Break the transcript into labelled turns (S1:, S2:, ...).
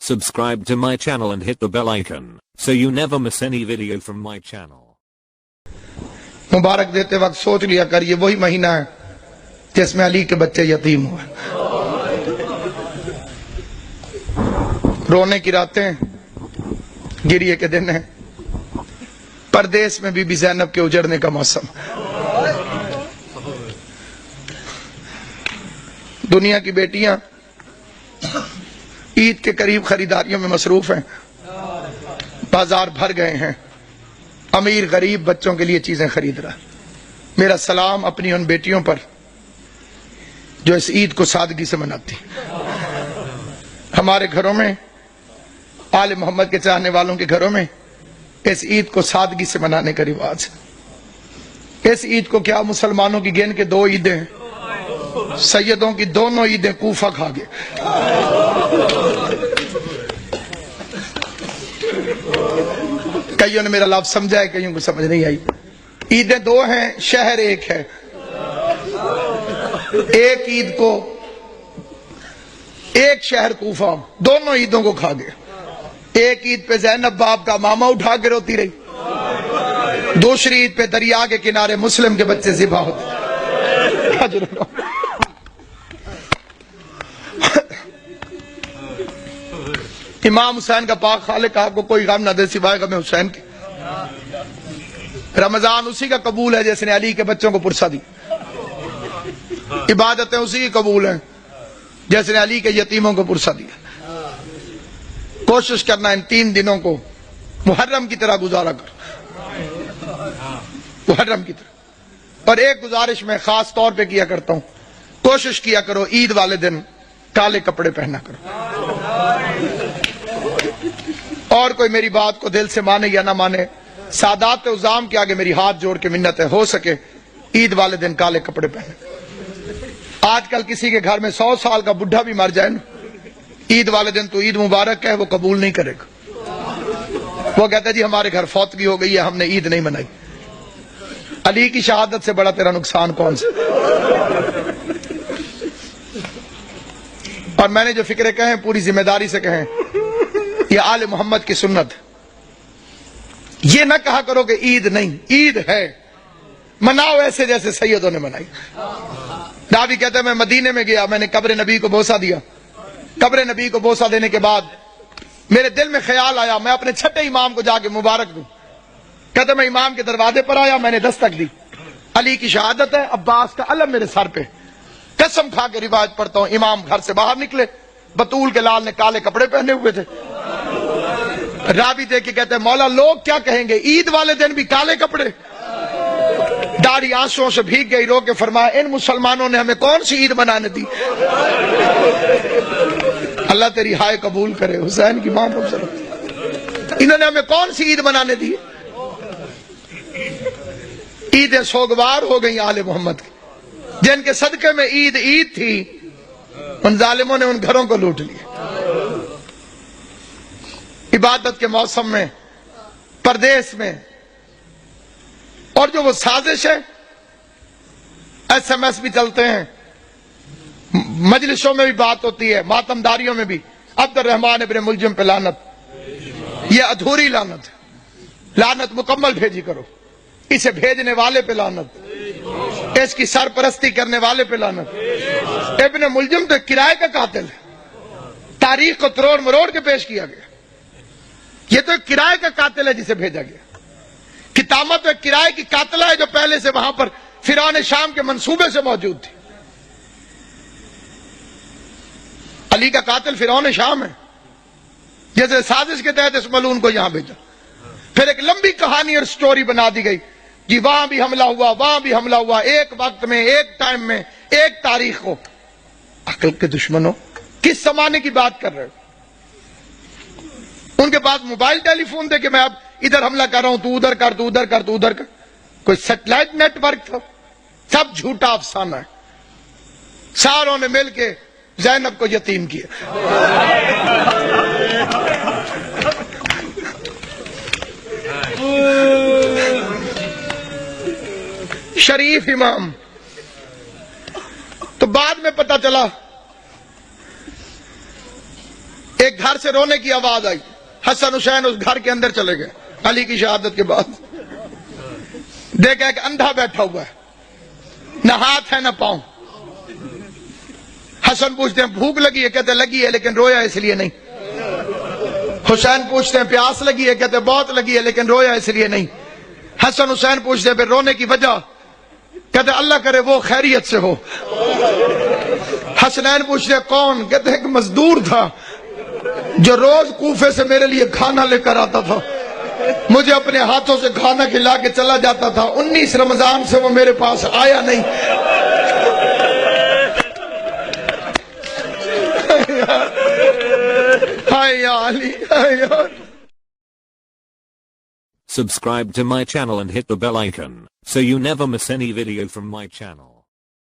S1: Subscribe to my channel and hit the bell icon so you never miss any video from my channel.
S2: مبارک دیتے وقت سوچ لیا کر یہ وہی مہینہ ہے جس میں علی کے بچے یتیم ہوئے. رونے کی راتیں، گریے کے دن ہیں. پردیس میں بی بی زینب کے اجڑنے کا موسم. دنیا کی بیٹیاں عید کے قریب خریداریوں میں مصروف ہیں. بازار بھر گئے ہیں. امیر غریب بچوں کے لیے چیزیں خرید رہا. میرا سلام اپنی ان بیٹیوں پر جو اس عید کو سادگی سے مناتی. ہمارے گھروں میں، آل محمد کے چاہنے والوں کے گھروں میں اس عید کو سادگی سے منانے کا رواج ہے. اس عید کو کیا مسلمانوں کی گن کے 2 عیدیں ہیں. سیدوں کی دونوں عیدیں کوفہ کھا گئے. کئیوں نے میرا لفظ سمجھا ہے، کئیوں کو سمجھ نہیں آئی. عیدیں 2 ہیں، شہر ایک ہے. ایک عید کو ایک شہر کوفہ دونوں عیدوں کو کھا گئے. ایک عید پہ زینب باپ کا ماما اٹھا کے روتی رہی. دوسری عید پہ دریا کے کنارے مسلم کے بچے ذبح ہوتے. امام حسین کا پاک خالق آپ کو کوئی غم نہ دے سوائے غم حسین کے. رمضان اسی کا قبول ہے جس نے علی کے بچوں کو پرسا دی. عبادتیں اسی کی قبول ہیں جس نے علی کے یتیموں کو پرسا دیا. کوشش کرنا ان 3 دنوں کو محرم کی طرح گزارا کر. محرم کی طرح. اور ایک گزارش میں خاص طور پہ کیا کرتا ہوں، کوشش کیا کرو عید والے دن کالے کپڑے پہنا کرو. اور کوئی میری بات کو دل سے مانے یا نہ مانے، سادات عظام کے آگے میری ہاتھ جوڑ کے منت ہے، ہو سکے عید والے دن کالے کپڑے پہنے. آج کل کسی کے گھر میں 100 سال کا بڈھا بھی مر جائے نا، عید والے دن تو عید مبارک ہے وہ قبول نہیں کرے گا. وہ کہتا ہے جی ہمارے گھر فوتگی ہو گئی ہے، ہم نے عید نہیں منائی. علی کی شہادت سے بڑا تیرا نقصان کون سا؟ اور میں نے جو فکرے کہیں پوری ذمہ داری سے کہیں، یہ آل محمد کی سنت. یہ نہ کہا کرو کہ عید نہیں، عید ہے، مناؤ ایسے جیسے سیدوں نے منائی. راوی کہتے ہیں میں مدینے میں گیا، میں نے قبر نبی کو بوسہ دیا. قبر نبی کو بوسہ دینے کے بعد میرے دل میں خیال آیا میں اپنے چھٹے امام کو جا کے مبارک دوں. کہتے میں امام کے دروازے پر آیا، میں نے دستک دی. علی کی شہادت ہے، عباس کا علم میرے سر پہ. قسم کھا کے روایت پڑھتا ہوں، امام گھر سے باہر نکلے، بطول کے لال نے کالے کپڑے پہنے ہوئے تھے. راوی دیکھ کے کہتے ہیں مولا لوگ کیا کہیں گے، عید والے دن بھی کالے کپڑے. داڑھی آنسوؤں سے بھیگ گئی. رو کے فرمایا ان مسلمانوں نے ہمیں کون سی عید منانے دی. اللہ تیری ہائے قبول کرے. حسین کی ماں پر انہوں نے ہمیں کون سی عید منانے دی. عیدیں سوگوار ہو گئی آل محمد کی، جن کے صدقے میں عید عید تھی ان ظالموں نے ان گھروں کو لوٹ لیا. عبادت کے موسم میں، پردیس میں، اور جو وہ سازش ہے، SMS بھی چلتے ہیں، مجلسوں میں بھی بات ہوتی ہے، ماتم داریوں میں بھی. عبد الرحمن ابن ملجم پہ لعنت. یہ ادھوری لعنت ہے. لعنت مکمل بھیجی کرو. اسے بھیجنے والے پہ لعنت، اس کی سرپرستی کرنے والے پہ لعنت. ابن ملجم تو کرائے کا قاتل ہے، تاریخ کو تروڑ مروڑ کے پیش کیا گیا. یہ تو ایک کرائے کا قاتل ہے جسے بھیجا گیا. کتامہ تو ایک کرائے کی قاتلہ ہے جو پہلے سے وہاں پر فرعون شام کے منصوبے سے موجود تھی. علی کا قاتل فرعون شام ہے، جیسے سازش کے تحت اس ملعون کو یہاں بھیجا. پھر ایک لمبی کہانی اور سٹوری بنا دی گئی کہ وہاں بھی حملہ ہوا، وہاں بھی حملہ ہوا، ایک وقت میں، ایک ٹائم میں، ایک تاریخ کو. عقل کے دشمنوں، کس زمانے کی بات کر رہے ہو؟ ان کے پاس موبائل ٹیلی فون تھے کہ میں اب ادھر حملہ کر رہا ہوں، تو ادھر کر، تو ادھر کر، تو ادھر کر. کوئی سیٹلائٹ نیٹ ورک تھا؟ سب جھوٹا افسانہ ہے. ساروں نے مل کے زینب کو یتیم کیا. شریف امام. تو بعد میں پتہ چلا ایک گھر سے رونے کی آواز آئی. حسن حسین اس گھر کے اندر چلے گئے علی کی شہادت کے بعد. دیکھا ایک اندھا بیٹھا ہوا ہے, نہ ہاتھ ہے نہ پاؤں. حسن پوچھتے ہیں بھوک لگی ہے؟ کہتے لگی ہے لیکن رویا اس لیے نہیں. حسین پوچھتے ہیں پیاس لگی ہے؟ کہتے بہت لگی ہے لیکن رویا اس لیے نہیں. حسن حسین پوچھتے ہیں پھر رونے کی وجہ؟ کہتے اللہ کرے وہ خیریت سے ہو. حسنین پوچھتے ہیں کون؟ کہتے ایک مزدور تھا جو روز کوفے سے میرے لیے کھانا لے کر آتا تھا, مجھے اپنے ہاتھوں سے کھانا کھلا کے چلا جاتا تھا. 19 رمضان سے وہ میرے پاس آیا نہیں. ہائے یا علی, ہائے یا.
S1: Subscribe to my channel and hit the bell icon so you never miss any video from my channel.